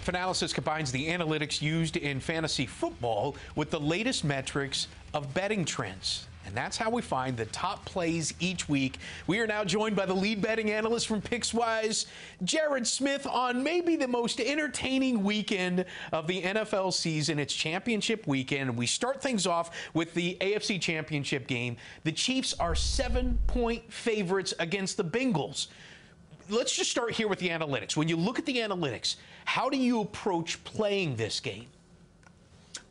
Fanalysis combines the analytics used in fantasy football with the latest metrics of betting trends. And that's how we find the top plays each week. We are now joined by the lead betting analyst from Pickswise, Jared Smith, on maybe the most entertaining weekend of the NFL season. It's championship weekend. We start things off with the AFC Championship game. The Chiefs are 7-point favorites against the Bengals. Let's just start here with the analytics. When you look at the analytics, how do you approach playing this game?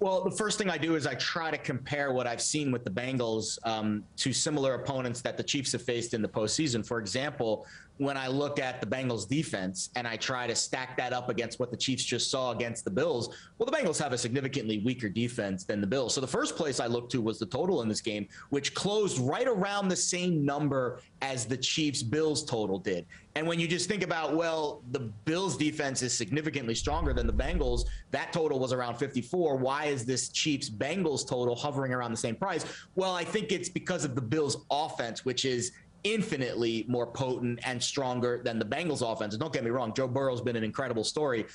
Well, the first thing I do is I try to compare what I've seen with the Bengals to similar opponents that the Chiefs have faced in the postseason. For example, when I look at the Bengals defense and I try to stack that up against what the Chiefs just saw against the Bills, well, the Bengals have a significantly weaker defense than the Bills. So the first place I looked to was the total in this game, which closed right around the same number as the Chiefs-Bills total did. And when you just think about, well, the Bills defense is significantly stronger than the Bengals, that total was around 54. Why is this Chiefs-Bengals total hovering around the same price? Well, I think it's because of the Bills offense, which is infinitely more potent and stronger than the Bengals offense. And don't get me wrong, Joe Burrow's been an incredible story.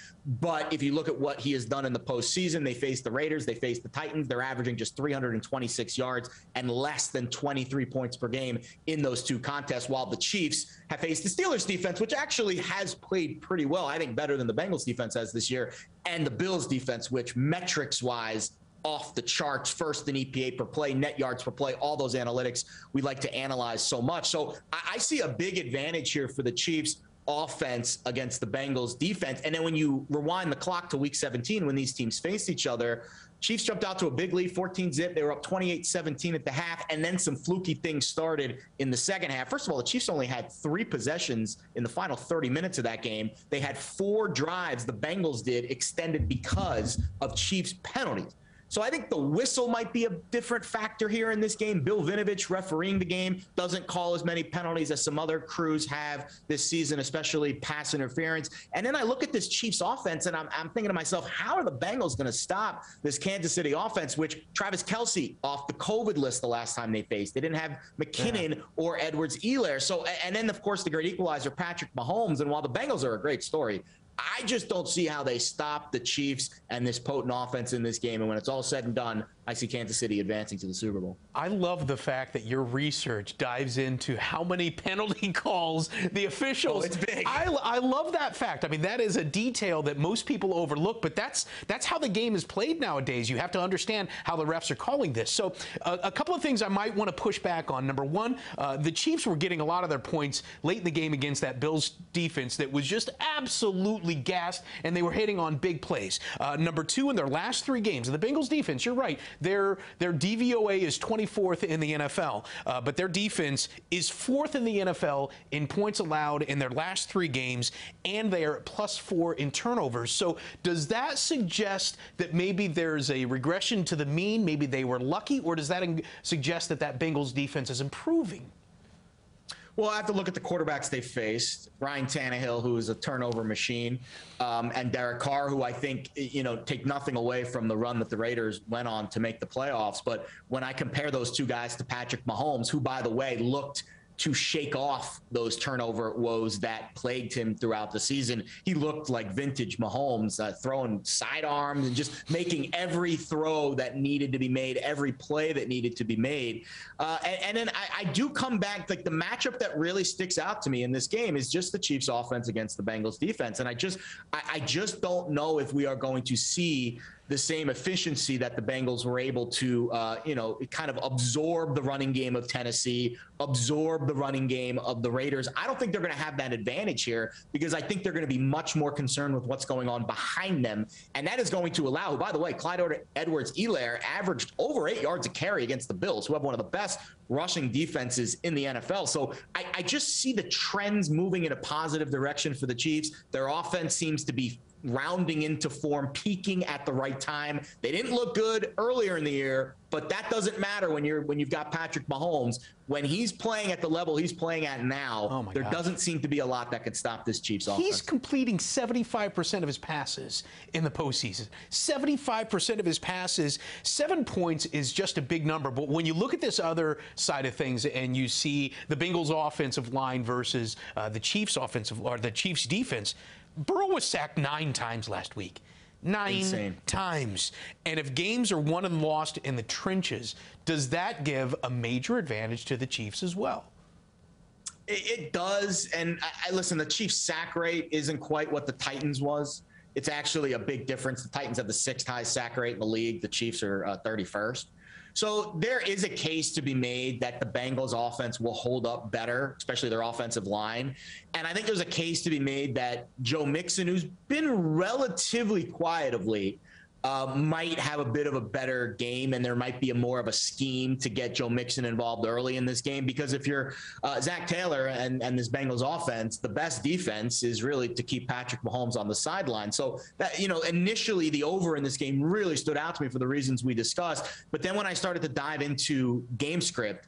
But if you look at what he has done in the postseason, they faced the Raiders, they faced the Titans. They're averaging just 326 yards and less than 23 points per game in those two contests, while the Chiefs have faced the Steelers defense, which actually has played pretty well, I think better than the Bengals defense has this year, and the Bills defense, which metrics-wise off the charts, first in EPA per play, net yards per play, all those analytics we like to analyze so much. So I see a big advantage here for the Chiefs offense against the Bengals defense. And then when you rewind the clock to week 17, when these teams faced each other, Chiefs jumped out to a big lead, 14-zip. They were up 28-17 at the half, and then some fluky things started in the second half. First of all, the Chiefs only had 3 possessions in the final 30 minutes of that game. They had 4 drives, the Bengals did, extended because of Chiefs penalties. So I think the whistle might be a different factor here in this game. Bill Vinovich refereeing the game doesn't call as many penalties as some other crews have this season, especially pass interference. And then I look at this Chiefs offense and I'm thinking to myself, how are the Bengals going to stop this Kansas City offense, which Travis Kelce off the COVID list the last time they faced? They didn't have McKinnon or Edwards-Helaire. So, and then of course the great equalizer, Patrick Mahomes. And while the Bengals are a great story, I just don't see how they stop the Chiefs and this potent offense in this game. And when it's all said and done, I see Kansas City advancing to the Super Bowl. I love the fact that your research dives into how many penalty calls the officials. Oh, it's big. I love that fact. I mean, that is a detail that most people overlook, but that's how the game is played nowadays. You have to understand how the refs are calling this. So a couple of things I might want to push back on. Number one, the Chiefs were getting a lot of their points late in the game against that Bills defense that was just absolutely gassed, and they were hitting on big plays. Number two, in their last 3 games, and the Bengals defense, you're right, their DVOA is 24th in the NFL, but their defense is 4th in the NFL in points allowed in their last 3 games, and they are at +4 in turnovers. So does that suggest that maybe there's a regression to the mean, maybe they were lucky, or does that suggest that that Bengals defense is improving? Well, I have to look at the quarterbacks they faced. Ryan Tannehill, who is a turnover machine, and Derek Carr, who I think, take nothing away from the run that the Raiders went on to make the playoffs. But when I compare those two guys to Patrick Mahomes, who, by the way, looked to shake off those turnover woes that plagued him throughout the season, he looked like vintage Mahomes, throwing sidearms and just making every throw that needed to be made, every play that needed to be made. And then I do come back, like the matchup that really sticks out to me in this game is just the Chiefs offense against the Bengals defense. And I just don't know if we are going to see the same efficiency that the Bengals were able to, kind of absorb the running game of Tennessee, absorb the running game of the Raiders. I don't think they're going to have that advantage here because I think they're going to be much more concerned with what's going on behind them. And that is going to allow, by the way, Clyde Edwards-Helaire averaged over 8 yards a carry against the Bills, who have one of the best rushing defenses in the NFL. So I just see the trends moving in a positive direction for the Chiefs. Their offense seems to be rounding into form, peaking at the right time. They didn't look good earlier in the year, But that doesn't matter when you've got Patrick Mahomes. When he's playing at the level he's playing at now, there doesn't seem to be a lot that could stop this Chiefs offense. He's completing 75% of his passes in the postseason. 75% of his passes. 7 points is just a big number. But when you look at this other side of things and you see the Bengals offensive line versus the Chiefs offensive or the Chiefs defense, Burrow was sacked 9 times last week. 9 times. And if games are won and lost in the trenches, does that give a major advantage to the Chiefs as well? It does. And I listen, the Chiefs sack rate isn't quite what the Titans was. It's actually a big difference. The Titans have the 6th highest sack rate in the league. The Chiefs are 31st. So there is a case to be made that the Bengals offense will hold up better, especially their offensive line. And I think there's a case to be made that Joe Mixon, who's been relatively quiet of late, might have a bit of a better game, and there might be more of a scheme to get Joe Mixon involved early in this game. Because if you're Zach Taylor and this Bengals offense, the best defense is really to keep Patrick Mahomes on the sideline. So that, initially the over in this game really stood out to me for the reasons we discussed. But then when I started to dive into game script,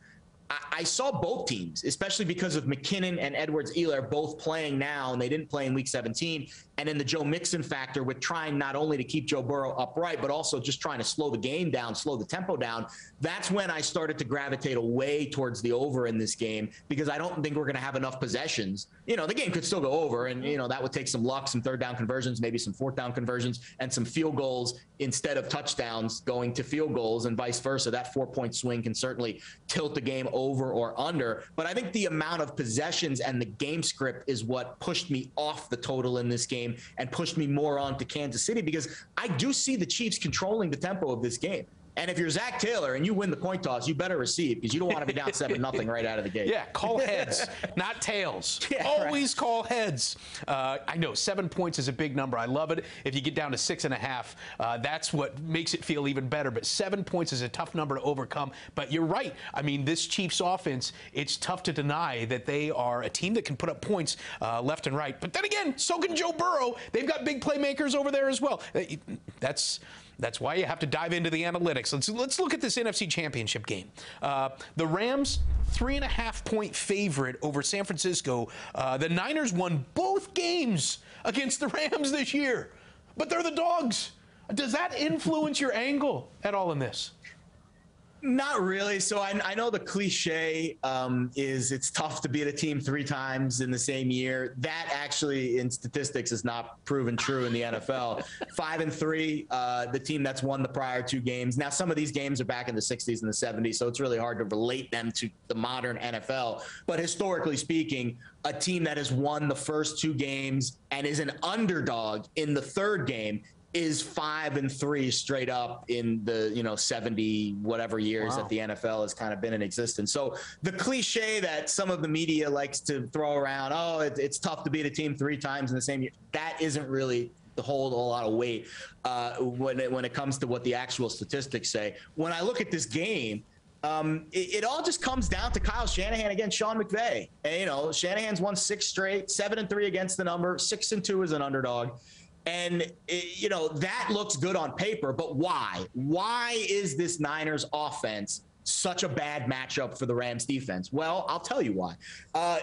I saw both teams, especially because of McKinnon and Edwards-Helaire both playing now, and they didn't play in Week 17. And then the Joe Mixon factor with trying not only to keep Joe Burrow upright, but also just trying to slow the game down, slow the tempo down. That's when I started to gravitate away towards the over in this game, because I don't think we're going to have enough possessions. The game could still go over, and, that would take some luck, some 3rd down conversions, maybe some 4th down conversions, and some field goals instead of touchdowns going to field goals, and vice versa. That 4-point swing can certainly tilt the game over or under. But I think the amount of possessions and the game script is what pushed me off the total in this game and pushed me more on to Kansas City, because I do see the Chiefs controlling the tempo of this game. And if you're Zach Taylor and you win the coin toss, you better receive, because you don't want to be down 7-0 right out of the gate. Yeah, call heads, not tails. Yeah, always call heads. I know 7 points is a big number. I love it. If you get down to 6.5, that's what makes it feel even better. But 7 points is a tough number to overcome. But you're right. I mean, this Chiefs offense, it's tough to deny that they are a team that can put up points left and right. But then again, so can Joe Burrow. They've got big playmakers over there as well. That's why you have to dive into the analytics. Let's look at this NFC Championship game. The Rams, 3.5-point favorite over San Francisco. The Niners won both games against the Rams this year, but they're the dogs. Does that influence your angle at all in this? Not really. So I know the cliche is it's tough to beat a team 3 times in the same year. That actually in statistics is not proven true in the NFL. 5-3, the team that's won the prior 2 games. Now, some of these games are back in the 60s and the 70s, so it's really hard to relate them to the modern NFL. But historically speaking, a team that has won the first 2 games and is an underdog in the 3rd game is 5-3 straight up in the 70 whatever years that the NFL has kind of been in existence. So the cliche that some of the media likes to throw around, it's tough to beat a team 3 times in the same year, that isn't really to hold a lot of weight when it comes to what the actual statistics say. When I look at this game, it all just comes down to Kyle Shanahan against Sean McVay. And, Shanahan's won 6 straight, 7-3 against the number, 6-2 as an underdog. And, that looks good on paper, but why? Why is this Niners offense such a bad matchup for the Rams defense? Well, I'll tell you why.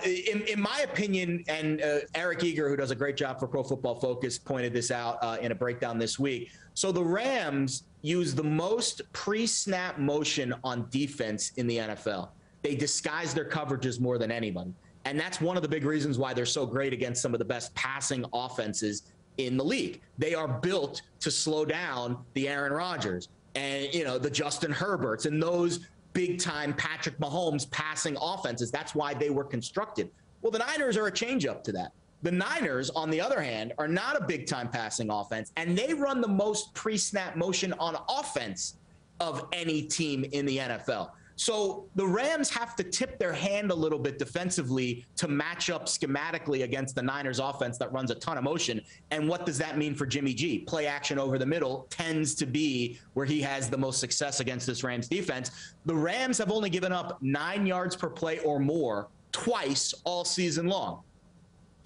In my opinion, and Eric Eager, who does a great job for Pro Football Focus, pointed this out in a breakdown this week. So the Rams use the most pre-snap motion on defense in the NFL. They disguise their coverages more than anybody. And that's one of the big reasons why they're so great against some of the best passing offenses in the league. They are built to slow down the Aaron Rodgers and, the Justin Herberts and those big time Patrick Mahomes passing offenses. That's why they were constructed. Well, the Niners are a change up to that. The Niners, on the other hand, are not a big time passing offense, and they run the most pre-snap motion on offense of any team in the NFL. So the Rams have to tip their hand a little bit defensively to match up schematically against the Niners offense that runs a ton of motion. And what does that mean for Jimmy G? Play action over the middle tends to be where he has the most success against this Rams defense. The Rams have only given up 9 yards per play or more twice all season long.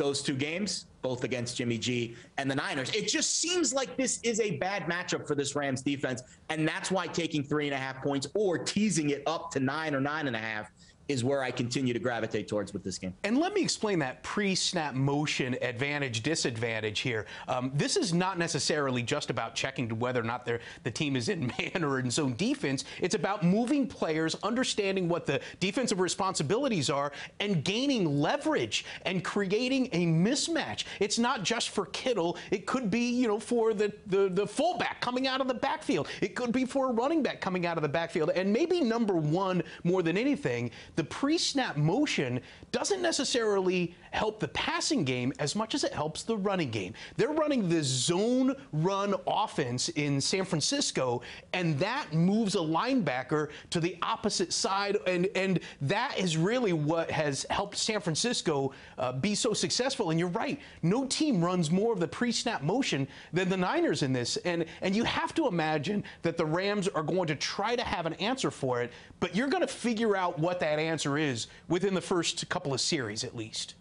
those two games, both against Jimmy G and the Niners. It just seems like this is a bad matchup for this Rams defense, and that's why taking 3.5 points or teasing it up to 9 or 9.5 is where I continue to gravitate towards with this game. And let me explain that pre-snap motion advantage, disadvantage here. This is not necessarily just about checking to whether or not the team is in man or in zone defense. It's about moving players, understanding what the defensive responsibilities are, and gaining leverage and creating a mismatch. It's not just for Kittle. It could be, you know, for the fullback coming out of the backfield. It could be for a running back coming out of the backfield. And maybe number one, more than anything, the pre-snap motion doesn't necessarily help the passing game as much as it helps the running game. They're running this zone run offense in San Francisco, and that moves a linebacker to the opposite side, and that is really what has helped San Francisco be so successful. And you're right, no team runs more of the pre-snap motion than the Niners in this, and you have to imagine that the Rams are going to try to have an answer for it, but you're going to figure out what that answer is within the first couple of series at least.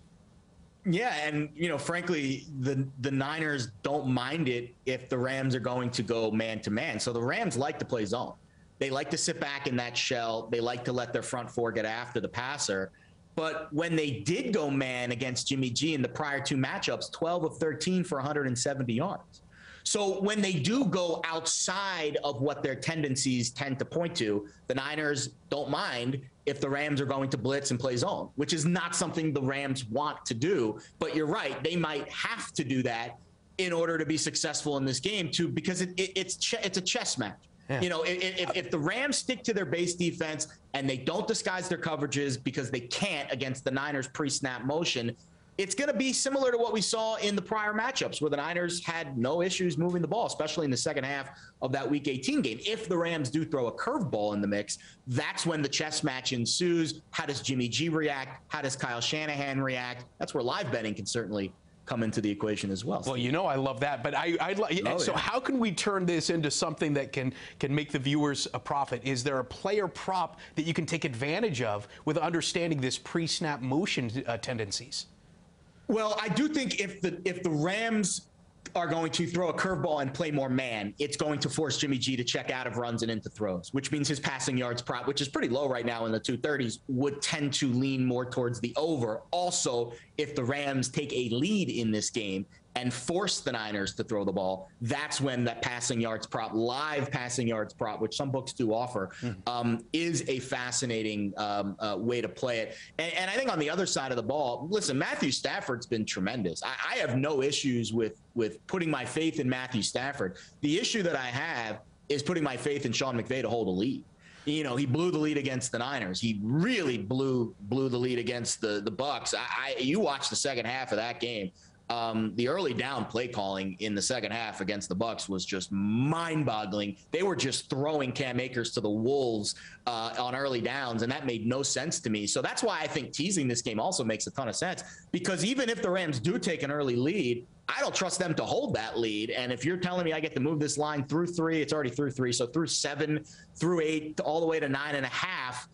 Yeah, and, you know, frankly, the Niners don't mind it if the Rams are going to go man-to-man. So the Rams like to play zone. They like to sit back in that shell. They like to let their front four get after the passer. But when they did go man against Jimmy G in the prior two matchups, 12 of 13 for 170 yards. So when they do go outside of what their tendencies tend to point to, the Niners don't mind if the Rams are going to blitz and play zone, which is not something the Rams want to do. But you're right, they might have to do that in order to be successful in this game too, because it's a chess match. Yeah. You know, if the Rams stick to their base defense and they don't disguise their coverages because they can't against the Niners pre-snap motion, it's going to be similar to what we saw in the prior matchups where the Niners had no issues moving the ball, especially in the second half of that Week 18 game. If the Rams do throw a curveball in the mix, that's when the chess match ensues. How does Jimmy G react? How does Kyle Shanahan react? That's where live betting can certainly come into the equation as well. Well, you know, I love that, but so how can we turn this into something that can make the viewers a profit? Is there a player prop that you can take advantage of with understanding this pre-snap motion tendencies? Well, I do think if the Rams are going to throw a curveball and play more man, it's going to force Jimmy G to check out of runs and into throws, which means his passing yards prop, which is pretty low right now in the 230s, would tend to lean more towards the over. Also, if the Rams take a lead in this game and force the Niners to throw the ball, that's when that passing yards prop, live passing yards prop, which some books do offer, is a fascinating way to play it. And I think on the other side of the ball, listen, Matthew Stafford's been tremendous. I have no issues with putting my faith in Matthew Stafford. The issue that I have is putting my faith in Sean McVay to hold a lead. You know, he blew the lead against the Niners. He really blew the lead against the Bucs. You watched the second half of that game. The early down play calling in the second half against the Bucs was just mind-boggling. They were just throwing Cam Akers to the wolves on early downs, and that made no sense to me. So that's why I think teasing this game also makes a ton of sense, because even if the Rams do take an early lead, I don't trust them to hold that lead. And if you're telling me I get to move this line through 3, it's already through 3, so through 7, through 8, all the way to 9.5,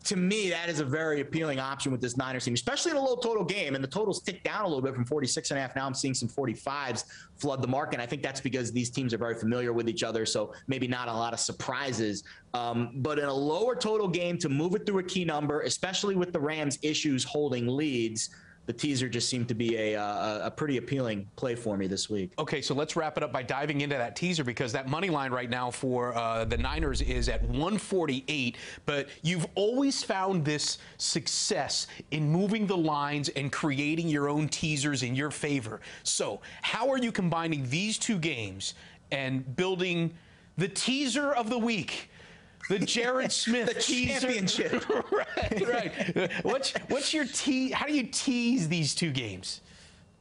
to me, that is a very appealing option with this Niners team, especially in a low total game. And the totals tick down a little bit from 46.5. Now I'm seeing some 45s flood the market. I think that's because these teams are very familiar with each other, so maybe not a lot of surprises. But in a lower total game, to move it through a key number, especially with the Rams' issues holding leads, the teaser just seemed to be a pretty appealing play for me this week. Okay, so let's wrap it up by diving into that teaser, because that money line right now for the Niners is at 148. But you've always found this success in moving the lines and creating your own teasers in your favor. So how are you combining these two games and building the teaser of the week? The Jared Smith the teaser. Championship. right. What's your how do you tease these two games?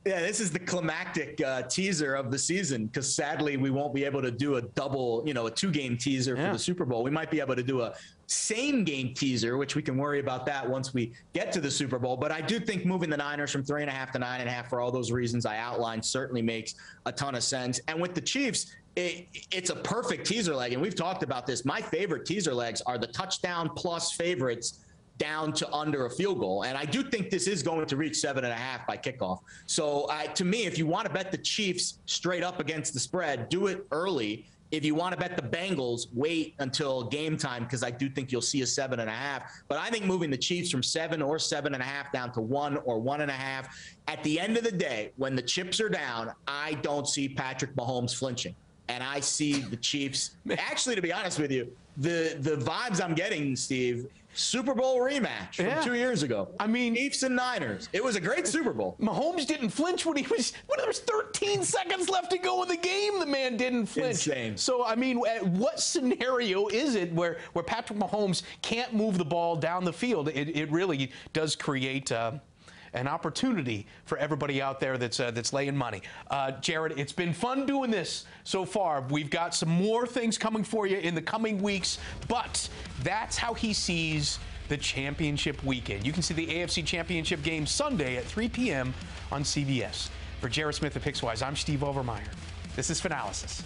Yeah, this is the climactic teaser of the season, because sadly we won't be able to do a double, a 2-game teaser for the Super Bowl. We might be able to do a same-game teaser, which we can worry about that once we get to the Super Bowl. But I do think moving the Niners from 3.5 to 9.5 for all those reasons I outlined certainly makes a ton of sense. And with the Chiefs, it's a perfect teaser leg, and we've talked about this. My favorite teaser legs are the touchdown plus favorites down to under a field goal. And I do think this is going to reach 7.5 by kickoff. So to me, if you want to bet the Chiefs straight up against the spread, do it early. If you want to bet the Bengals, wait until game time, because I do think you'll see a 7.5. But I think moving the Chiefs from 7 or 7.5 down to 1 or 1.5. At the end of the day, when the chips are down, I don't see Patrick Mahomes flinching. And I see the Chiefs. Actually, to be honest with you, the vibes I'm getting, Steve, Super Bowl rematch from 2 years ago. I mean, Chiefs and Niners. It was a great Super Bowl. Mahomes didn't flinch when there was 13 seconds left to go in the game. The man didn't flinch. Insane. So, I mean, what scenario is it where Patrick Mahomes can't move the ball down the field? It really does create an opportunity for everybody out there that's laying money. Jared, it's been fun doing this so far. We've got some more things coming for you in the coming weeks, but that's how he sees the championship weekend. You can see the AFC Championship game Sunday at 3 p.m. on CBS. For Jared Smith of Pickswise, I'm Steve Overmyer. This is Fanalysis.